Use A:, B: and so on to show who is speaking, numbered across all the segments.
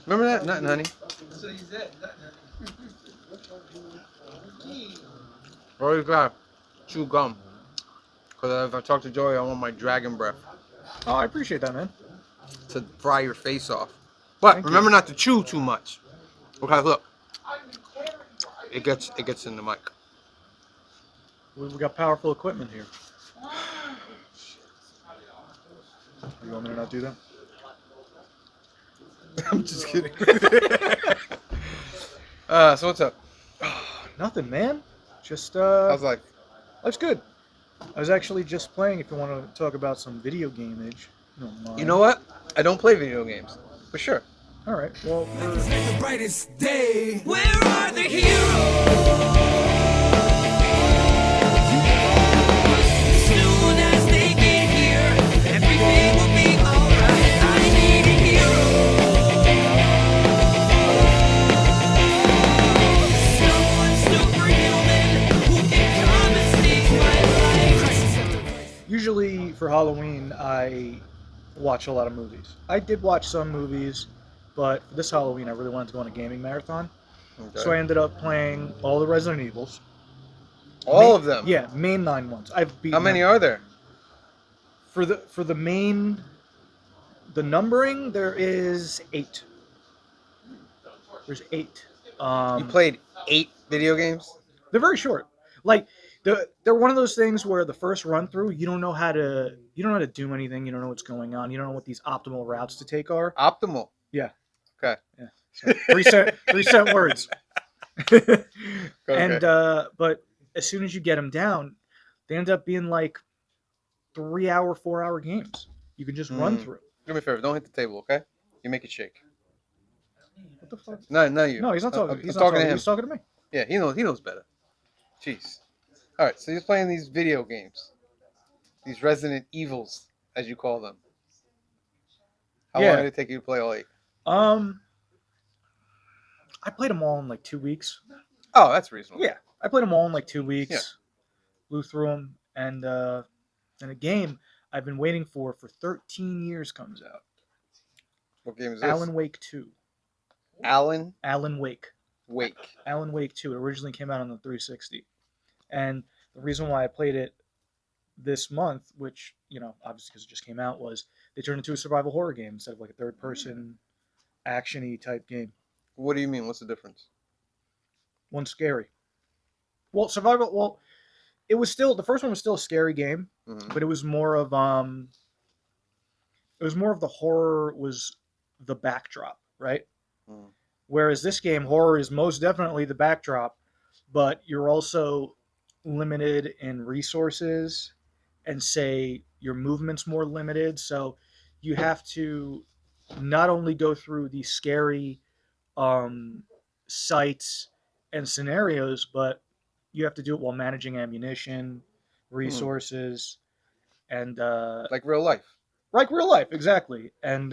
A: Remember that? Nothing, honey. Always gotta chew gum. Because if I talk to Joey, I want my dragon breath
B: Oh, I appreciate that, man.
A: to fry your face off. But
B: Thank
A: remember
B: you.
A: not to chew too much. Because look, it gets in the mic.
B: We got powerful equipment here. You want me to not do that?
A: I'm just kidding. So what's up?
B: Nothing, man. Just
A: How's life?
B: life's good. I was actually just playing. If you want to talk about some video gameage, you don't mind.
A: You know what? I don't play video games. For sure.
B: All right. Well,
C: The brightest day. Where are the heroes? As soon as they get here, everything will be alright. I need a hero. Someone superhuman who can come and save my life.
B: usually for Halloween, I watch a lot of movies. I did watch some movies, but for this Halloween, I really wanted to go on a gaming marathon.
A: Okay.
B: So I ended up playing all the Resident Evils.
A: All of them?
B: Yeah, mainline ones. I've beaten
A: How many
B: them.
A: are there?
B: For the main, the numbering, there is 8. There's 8.
A: You played 8 video games?
B: They're very short. Like they're one of those things where the first run through, you don't know how to do anything. You don't know what's going on. You don't know what these optimal routes to take are.
A: Optimal.
B: Yeah.
A: Okay.
B: Yeah. So, reset words.
A: Okay.
B: And but as soon as you get them down, they end up being like 3-hour, 4-hour games. You can just run through.
A: Do me a favor. Don't hit the table, okay? You make it shake.
B: What the fuck?
A: No, you.
B: No, he's not talking.
A: I'm
B: He's not
A: talking to him.
B: He's talking to me.
A: Yeah, he knows better. Jeez. All right, so he's playing these video games. These Resident Evils, as you call them. How long did it take you to play all 8?
B: I played them all in like 2 weeks.
A: Oh, that's reasonable.
B: Yeah, I played them all in like 2 weeks.
A: Yeah.
B: Blew through them, and a game I've been waiting for 13 years comes out.
A: What game is this?
B: Alan Wake 2.
A: Alan
B: Alan Wake.
A: Wake.
B: Alan Wake 2. It originally came out on the 360. And the reason why I played it this month, which, obviously because it just came out, was they turned into a survival horror game instead of like a third-person action-y type game.
A: What do you mean? What's the difference?
B: One's scary. Well, it was still, the first one was still a scary game, but it was more of the horror was the backdrop, right? Whereas this game, horror is most definitely the backdrop, but you're also limited in resources, and say your movement's more limited, so you have to not only go through these scary sites and scenarios, but you have to do it while managing ammunition, resources, and
A: Like real life.
B: like real life, exactly. And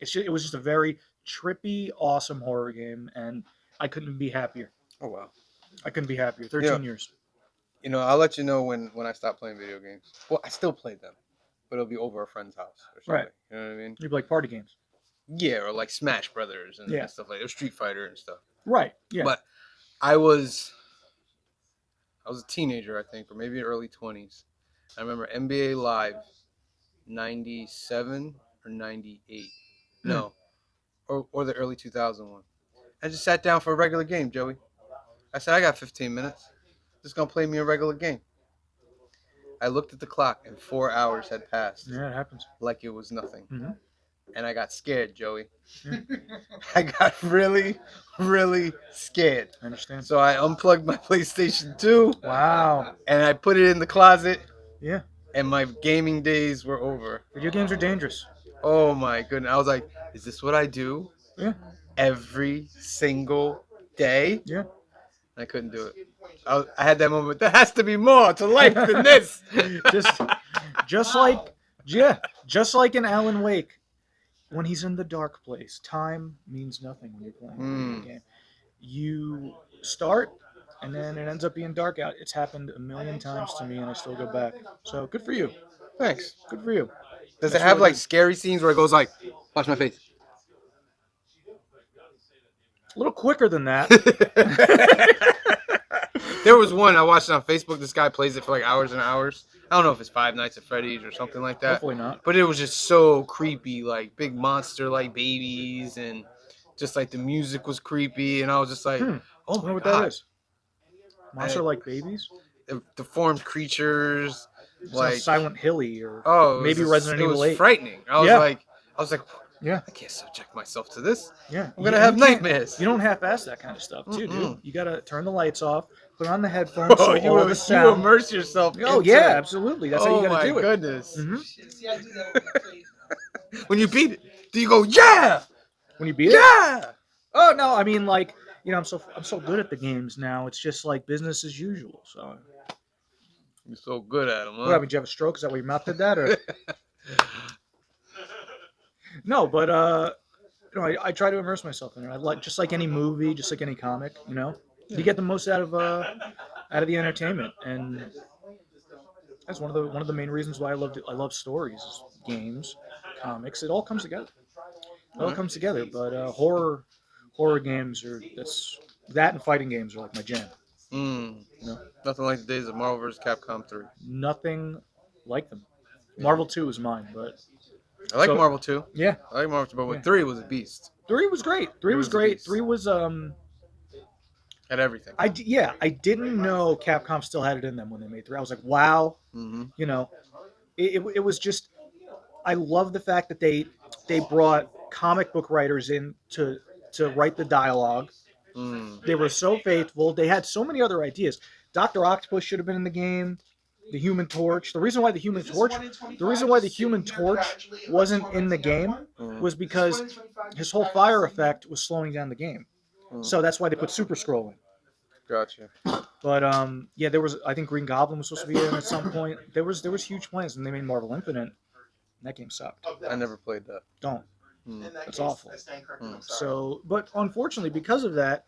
B: it was just a very trippy, awesome horror game, and I couldn't be happier.
A: Oh, wow.
B: I couldn't be happier. 13 years.
A: I'll let you know when I stop playing video games. Well, I still play them, but it'll be over a friend's house or something.
B: Right.
A: You know what I mean?
B: You'd be like party games.
A: Yeah, or like Smash Brothers and stuff like that. Or Street Fighter and stuff.
B: Right. Yeah.
A: But I was a teenager, I think, or maybe early 20s. I remember NBA Live 97 or 98. No. Or the early 2001. I just sat down for a regular game, Joey. I said, I got 15 minutes. Just going to play me a regular game. I looked at the clock and 4 hours had passed.
B: Yeah, it happens.
A: Like it was nothing.
B: Mm-hmm.
A: And I got scared, Joey. I got really, really scared.
B: I understand.
A: So I unplugged my PlayStation 2.
B: Wow.
A: And I put it in the closet.
B: Yeah.
A: And my gaming days were over.
B: Video games are dangerous.
A: Oh my goodness. I was like, is this what I do?
B: Yeah.
A: Every single day?
B: Yeah.
A: I couldn't do it. I had that moment. There has to be more to life than this.
B: just like in Alan Wake, when he's in the dark place, time means nothing when you're playing a video game. You start, and then it ends up being dark out. It's happened a million times to me, and I still go back. So good for you.
A: Thanks.
B: Good for you.
A: Does it have like scary scenes where it goes like, watch my face?
B: A little quicker than that.
A: There was one I watched on Facebook. This guy plays it for like hours and hours. I don't know if it's Five Nights at Freddy's or something like that.
B: Hopefully not.
A: But it was just so creepy, like big monster like babies, and just like the music was creepy, and I was just like,
B: I
A: oh
B: wonder
A: my
B: what
A: god,
B: that is. Monster like babies?
A: deformed creatures, like
B: Sounds Silent Hilly or
A: maybe
B: Resident Evil 8.
A: It was frightening. I was like,
B: Yeah.
A: I can't subject myself to this.
B: Yeah.
A: I'm gonna have
B: you can't-
A: nightmares.
B: You don't half-ass that kind of stuff, too, dude.
A: Mm-mm.
B: You gotta turn the lights off, put on the headphones,
A: Bro,
B: so
A: you,
B: all the
A: you
B: sound.
A: immerse yourself.
B: Oh
A: into
B: yeah,
A: it.
B: absolutely. That's how you gotta do it.
A: Goodness.
B: Mhm.
A: When you beat it, do you go, yeah,
B: When you beat it.
A: yeah?
B: Oh no, I mean like I'm so good at the games now. It's just like business as usual. So
A: You're so good at them,
B: what
A: huh?
B: happened? Did you have a stroke? Is that why your mouth did that? Or no, but I try to immerse myself in it. I like just like any movie, just like any comic. You get the most out of the entertainment, and that's one of the main reasons why I love stories, games, comics. It all comes together. It all comes together. But horror games that and fighting games are like my jam.
A: Nothing like the days of Marvel vs. Capcom 3.
B: Nothing like them. Marvel 2 is mine, but
A: I like
B: So-
A: Marvel 2.
B: yeah,
A: I like Marvel 2, but with
B: Yeah.
A: 3 was a beast.
B: 3 was great. 3 was
A: was a
B: great.
A: beast.
B: 3 was
A: Had everything.
B: I didn't know Capcom still had it in them when they made 3. I was like, wow.
A: Mm-hmm.
B: It was just, I love the fact that they brought comic book writers in to write the dialogue. They were so faithful. They had so many other ideas. Dr. Octopus should have been in the game. The Human Torch. The reason why the Human Torch wasn't in the game was because his whole fire effect was slowing down the game. So that's why they put Super Scroll in.
A: Gotcha.
B: But there was, I think Green Goblin was supposed to be in at some point. There was huge plans, and they made Marvel Infinite. And that game sucked.
A: I never played that.
B: Don't. It's awful. So, but unfortunately, because of that,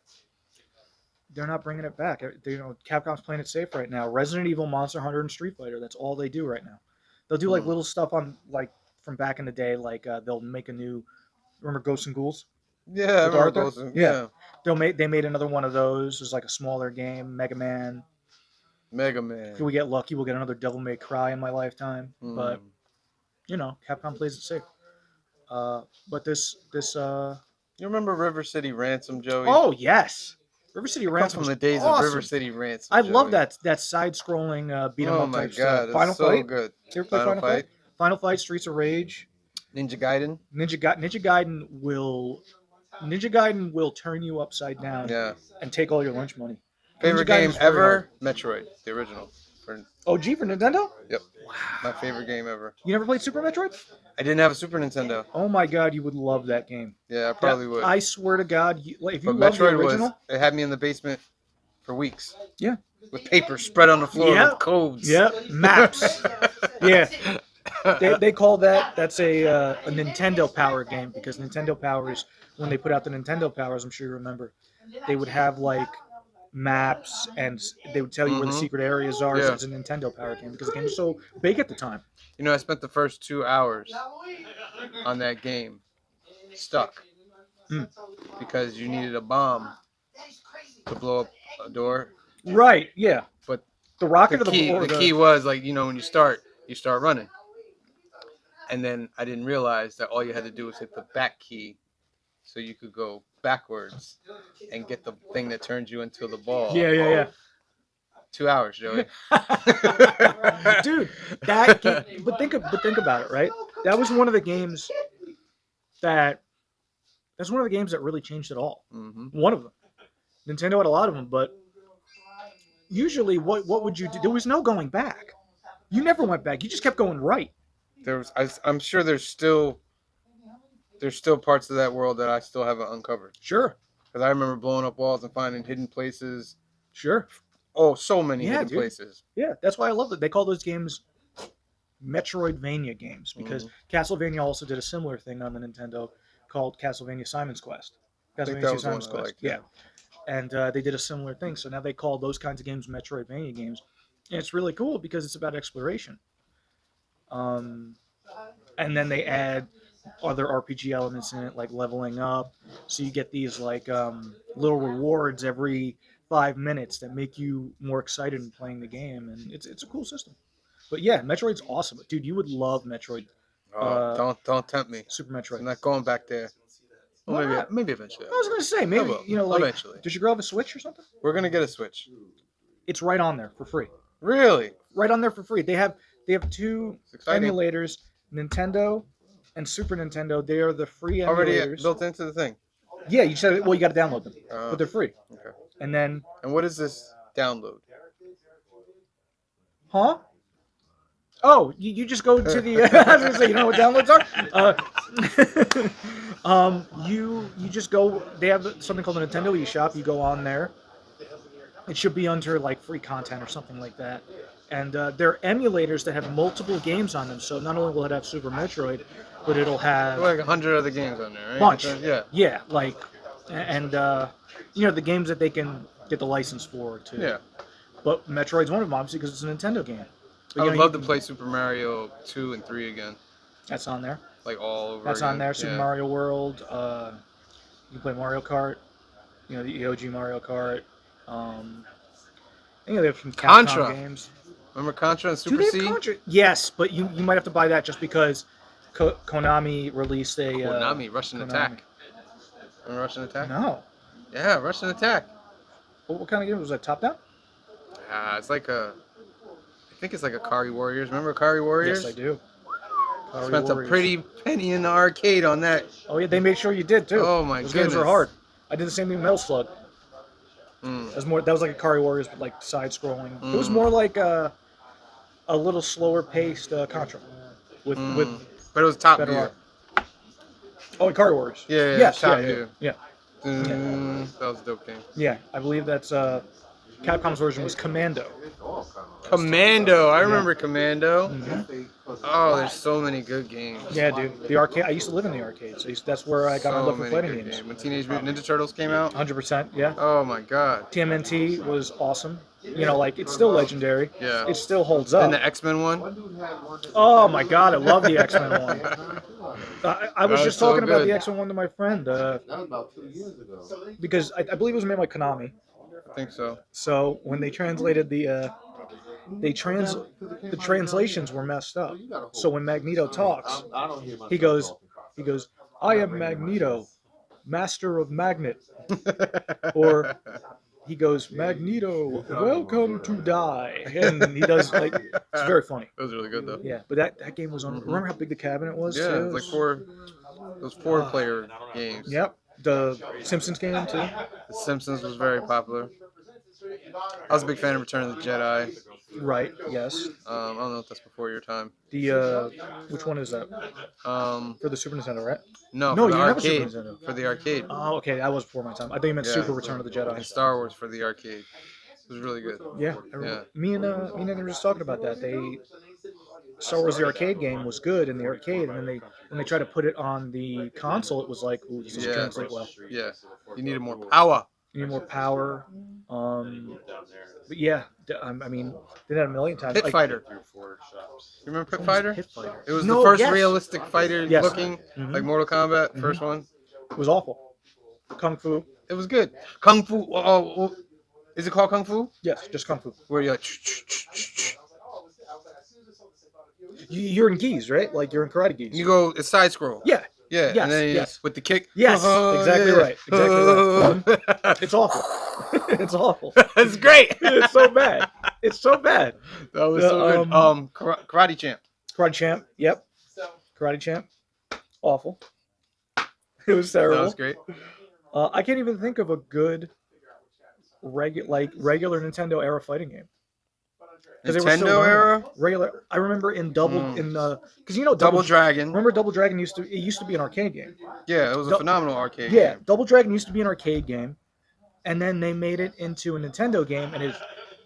B: they're not bringing it back. Capcom's playing it safe right now. Resident Evil, Monster Hunter, and Street Fighter. That's all they do right now. They'll do like little stuff on like from back in the day. Like they'll make a new. Remember Ghosts and Ghouls?
A: Yeah, I remember
B: Arthur?
A: those.
B: Yeah. They made another one of those. It was like a smaller game. Mega Man.
A: Mega Man.
B: If we get lucky, we'll get another Devil May Cry in my lifetime.
A: Mm.
B: But Capcom plays it safe. But this
A: You remember River City Ransom, Joey?
B: oh yes, River City
A: Come
B: Ransom
A: from
B: was
A: the days
B: awesome.
A: of River City Ransom.
B: I love
A: Joey.
B: that side-scrolling beat 'em
A: Oh
B: up
A: my
B: type
A: god,
B: stuff.
A: it's
B: Final
A: so
B: Fight.
A: good.
B: You ever play Final Fight? Final Fight, Streets of Rage.
A: Ninja Gaiden.
B: Ninja Gaiden will turn you upside down
A: Yeah.
B: and take all your lunch money.
A: Favorite
B: Ninja Gaiden's
A: game
B: very
A: ever? Metroid, the original.
B: OG for Nintendo?
A: Yep. My favorite game ever.
B: You never played Super Metroid?
A: I didn't have a Super Nintendo.
B: Oh my god, you would love that game.
A: Yeah, I probably would.
B: I swear to God, if you
A: But
B: love the
A: Metroid
B: original,
A: it had me in the basement for weeks.
B: Yeah.
A: With paper spread on the floor
B: Yeah.
A: with codes.
B: yeah, maps. Yeah. They call that's a Nintendo Power game because Nintendo Powers, when they put out the Nintendo Powers, I'm sure you remember, they would have like maps and they would tell you where the secret areas are. So
A: Yeah.
B: it's a Nintendo Power game because the game was so big at the time.
A: You know, I spent the first 2 hours on that game stuck because you needed a bomb to blow up a door.
B: Right. Yeah.
A: But
B: the rocket
A: The key was like, when you start running. And then I didn't realize that all you had to do was hit the back key so you could go backwards and get the thing that turns you into the ball.
B: Yeah.
A: 2 hours, Joey.
B: Dude, that game, but think about it, right? That was one of the games that's one of the games that really changed it all.
A: Mm-hmm.
B: One of them. Nintendo had a lot of them, but usually what would you do? There was no going back. You never went back. You just kept going right.
A: I'm sure there's still parts of that world that I still haven't uncovered.
B: Sure.
A: Because I remember blowing up walls and finding hidden places.
B: Sure.
A: Oh, so many
B: Yeah,
A: hidden
B: dude.
A: places.
B: Yeah, that's why I love it. They call those games Metroidvania games because Castlevania also did a similar thing on the Nintendo called Castlevania Simon's Quest.
A: I think
B: Castlevania
A: that was
B: Simon's
A: one I
B: Quest.
A: liked,
B: Yeah. And they did a similar thing. So now they call those kinds of games Metroidvania games. And it's really cool because it's about exploration. And then they add other RPG elements in it, like leveling up. So you get these like little rewards every 5 minutes that make you more excited in playing the game, and it's a cool system. But yeah, Metroid's awesome, dude. You would love Metroid.
A: Don't tempt me.
B: Super Metroid.
A: I'm not going back there. Well,
B: Why not?
A: maybe eventually.
B: I was gonna say maybe like
A: eventually.
B: does your girl have a Switch or something?
A: We're gonna get a Switch.
B: It's right on there for free.
A: Really?
B: Right on there for free. They have two
A: It's exciting.
B: emulators, Nintendo and Super Nintendo. They are the free
A: Already
B: emulators.
A: built into the thing.
B: Yeah, you said well, you got to download them, but they're free.
A: Okay.
B: And then,
A: And what is this download?
B: huh? Oh, you just go to the. I was gonna say you know what downloads are. You just go. They have something called the Nintendo eShop. You go on there. It should be under like free content or something like that. And they're emulators that have multiple games on them. So not only will it have Super Metroid, but it'll have
A: Like 100 other games on there, right?
B: bunch.
A: Yeah.
B: Yeah, like, and the games that they can get the license for too.
A: Yeah.
B: But Metroid's one of them, obviously, because it's a Nintendo game. But,
A: I would
B: you
A: love
B: can-
A: to play Super Mario 2 and 3 again.
B: That's on there.
A: Like all over
B: That's
A: again.
B: on there. Super
A: Yeah.
B: Mario World. You can play Mario Kart. The OG Mario Kart. They have some Capcom
A: Contra.
B: games.
A: Remember Contra and
B: Do
A: Super
B: they have
A: C?
B: Contra? Yes, but you might have to buy that just because Konami released a
A: Konami, Russian
B: Konami.
A: Attack. Remember Russian Attack?
B: No.
A: Yeah, Russian Attack.
B: What kind of game was that? Top down?
A: It's like I think it's like a Kari Warriors. Remember Kari Warriors?
B: Yes, I do. Kari
A: Spent
B: Warriors.
A: a pretty penny in the arcade on that.
B: Oh yeah, they made sure you did too.
A: Oh my
B: Those games were
A: goodness.
B: hard. I did the same thing with Metal Slug.
A: Mm.
B: That was like a Kari Warriors, but like side scrolling. It was
A: Mm.
B: more like a little slower paced Contra with
A: But it was Top
B: better
A: Gear.
B: art. Oh, Kari Warriors.
A: Yeah,
B: Yes,
A: Top
B: yeah,
A: Gear.
B: yeah.
A: That was a dope game.
B: Yeah, I believe that's Capcom's version was Commando.
A: Commando. I remember Commando.
B: Mhm.
A: Oh, there's so many good games.
B: Yeah, dude. The arcade. I used to live in the arcade, so that's where I got my
A: So
B: love for
A: many
B: fighting
A: good
B: games.
A: When Teenage Mutant Ninja Turtles came out.
B: 100%. Yeah.
A: Oh my god.
B: TMNT was awesome. Like it's still legendary.
A: Yeah.
B: It still holds up.
A: And the X-Men one.
B: Oh my god, I love the X-Men one. I was
A: That
B: just
A: was so
B: talking about
A: good.
B: the X-Men one to my friend
D: That was about 2 years ago.
B: because I believe it was made by Konami.
A: I think so.
B: So when they translated the translations were messed up. So when Magneto talks,
D: I don't hear myself
B: he goes,
D: talking.
B: "I am Magneto, master of magnet," or he goes, "Magneto, welcome to die," and he does like it's very funny.
A: That was really good though.
B: Yeah, but that game was on. Remember how big the cabinet was?
A: Yeah,
B: too?
A: it was like those 4-player games.
B: Yep, the Simpsons game too.
A: The Simpsons was very popular. I was a big fan of Return of the Jedi.
B: Right. Yes.
A: I don't know if that's before your time.
B: The which one is that
A: Um,
B: for the Super Nintendo? Right.
A: no,
B: No,
A: for the
B: you never Super
A: arcade.
B: Nintendo.
A: For the arcade.
B: Oh, okay, that was before my time. I think you meant
A: Yeah.
B: Super Return of the
A: And
B: Jedi.
A: Star Wars for the arcade. It was really good.
B: Yeah. Me and they were just talking about that. Star Wars the arcade game was good in the arcade, and then when they tried to put it on the console, it was like, ooh, this doesn't
A: Yeah.
B: translate well.
A: Yeah. You needed more power.
B: You need more power. But yeah, I mean, did that a million times.
A: Pit
B: Like,
A: Fighter. You remember Pit Fighter?
B: Pit Fighter.
A: It was
B: No,
A: the first
B: yes.
A: realistic fighter
B: Yes.
A: looking,
B: Mhm.
A: like Mortal Kombat, first one.
B: It was awful. Kung Fu.
A: It was good. Kung Fu. Oh, is it called Kung Fu?
B: Yes, just Kung Fu.
A: Where you're like,
B: You're in gis, right? Like you're in karate gis.
A: you go, it's side scroll.
B: Yeah.
A: Yeah.
B: Yes,
A: And then
B: yes.
A: with the kick.
B: Yes, exactly
A: yeah.
B: right. Exactly right. It's awful. It's awful.
A: It's great.
B: It's so bad. It's so bad.
A: That was so good. Karate Champ.
B: Karate Champ. Yep. Karate Champ. Awful. It was terrible.
A: That was great.
B: I can't even think of a good regular Nintendo era fighting game. 'Cause they were still
A: Nintendo
B: running.
A: era?
B: Regular. I remember in because
A: Double Dragon.
B: Remember Double Dragon used to be an arcade game.
A: Yeah, it was a phenomenal arcade
B: Yeah,
A: game.
B: Double Dragon used to be an arcade game, and then they made it into a Nintendo game, and it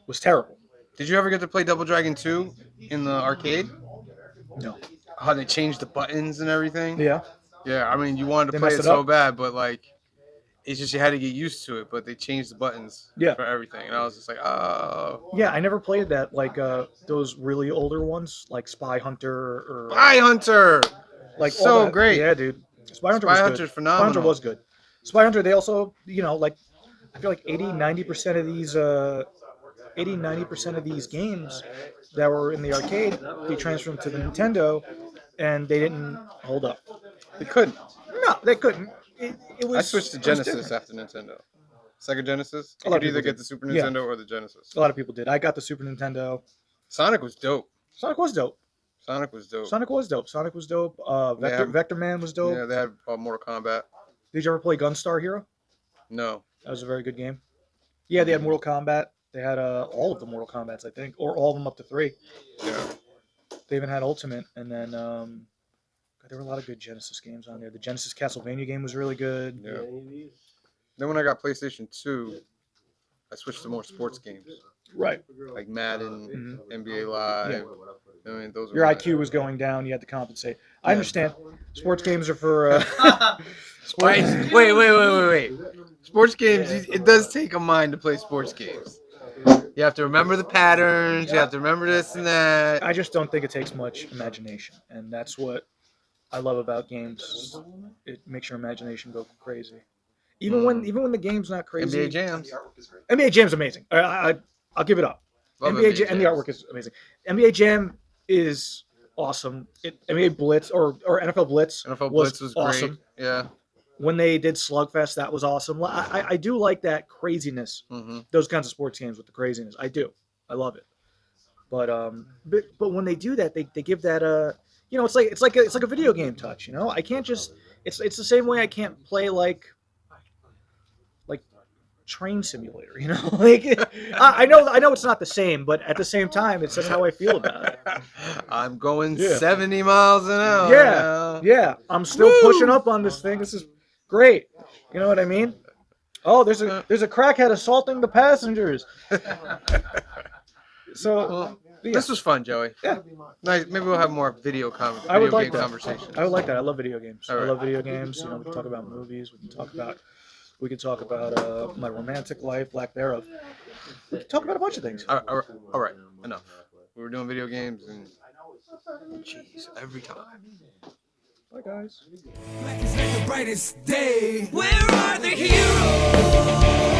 B: was terrible.
A: Did you ever get to play Double Dragon 2 in the arcade?
B: No.
A: How they changed the buttons and everything?
B: Yeah.
A: Yeah, I mean, you wanted to
B: They
A: play
B: messed
A: it
B: it
A: so
B: up.
A: bad, but like, it's just you had to get used to it. But they changed the buttons
B: Yeah.
A: for everything, and I was just like, oh,
B: Yeah, I never played that those really older ones like Spy Hunter or
A: Spy Hunter.
B: Like
A: So
B: all that.
A: great.
B: Yeah, dude. Spy Hunter
A: Spy
B: was
A: Hunter's
B: good.
A: phenomenal.
B: Spy Hunter was good. Spy Hunter, they also, like I feel like 80-90% of these 80-90% of these games that were in the arcade, they transferred to the Nintendo, and they didn't hold up.
A: They couldn't.
B: No, they couldn't. It was.
A: I switched to
B: it was
A: Genesis
B: different.
A: after Nintendo. Sega Genesis.
B: A
A: You
B: lot
A: could
B: of
A: either
B: people
A: get
B: did.
A: the Super
B: Yeah.
A: Nintendo or the Genesis.
B: A lot of people did. I got the Super Nintendo.
A: Sonic was dope.
B: Sonic was dope.
A: Sonic was dope.
B: Sonic was dope. Sonic was dope.
A: Yeah.
B: Vector Man was dope.
A: Yeah, they had Mortal Kombat.
B: Did you ever play Gunstar Hero?
A: No.
B: That was a very good game. Yeah, they had Mortal Kombat. They had all of the Mortal Kombats, I think, or all of them up to 3.
A: Yeah.
B: They even had Ultimate, and then there were a lot of good Genesis games on there. The Genesis Castlevania game was really good.
A: Yeah. Then when I got PlayStation 2, I switched to more sports games
B: Right.
A: like Madden,
B: Mhm.
A: NBA Live.
B: Yeah.
A: I mean, those.
B: Your
A: were
B: IQ was going down. You had to compensate. I
A: Yeah.
B: understand. Sports games are for.
A: Wait. Sports games. It does take a mind to play sports games. You have to remember the patterns. You have to remember this and that.
B: I just don't think it takes much imagination, and that's what I love about games. It makes your imagination go crazy. Even when the game's not crazy.
A: NBA Jams.
B: NBA Jam's amazing. I'll give it up.
A: Love
B: NBA Jam, and the
A: Jams.
B: artwork is amazing. NBA Jam is awesome. NBA Blitz or NFL Blitz.
A: NFL Blitz was great.
B: awesome.
A: Yeah.
B: When they did Slugfest, that was awesome. I do like that craziness.
A: Mm-hmm.
B: Those kinds of sports games with the craziness. I do. I love it. But when they do that, they give that it's like a video game touch. I can't just. It's the same way I can't play like Train Simulator. I know it's not the same, but at the same time, it's just how I feel about it.
A: I'm going
B: Yeah.
A: 70 miles an hour.
B: Yeah,
A: now.
B: yeah. I'm still pushing up on this thing. This is great. You know what I mean? Oh, there's a crackhead assaulting the passengers. So
A: Well,
B: yeah.
A: this was fun, Joey.
B: Yeah.
A: Nice. Maybe we'll have more video
B: I would
A: game
B: like that.
A: conversations.
B: I would like that. I love video games.
A: All
B: I
A: right.
B: love video games. We can talk about movies. We can talk about my romantic life, lack thereof. We can talk about a bunch of things.
A: All right. Enough. We were doing video games and jeez, every time.
B: Bye, guys.
C: Black is like the brightest day. Where are the heroes?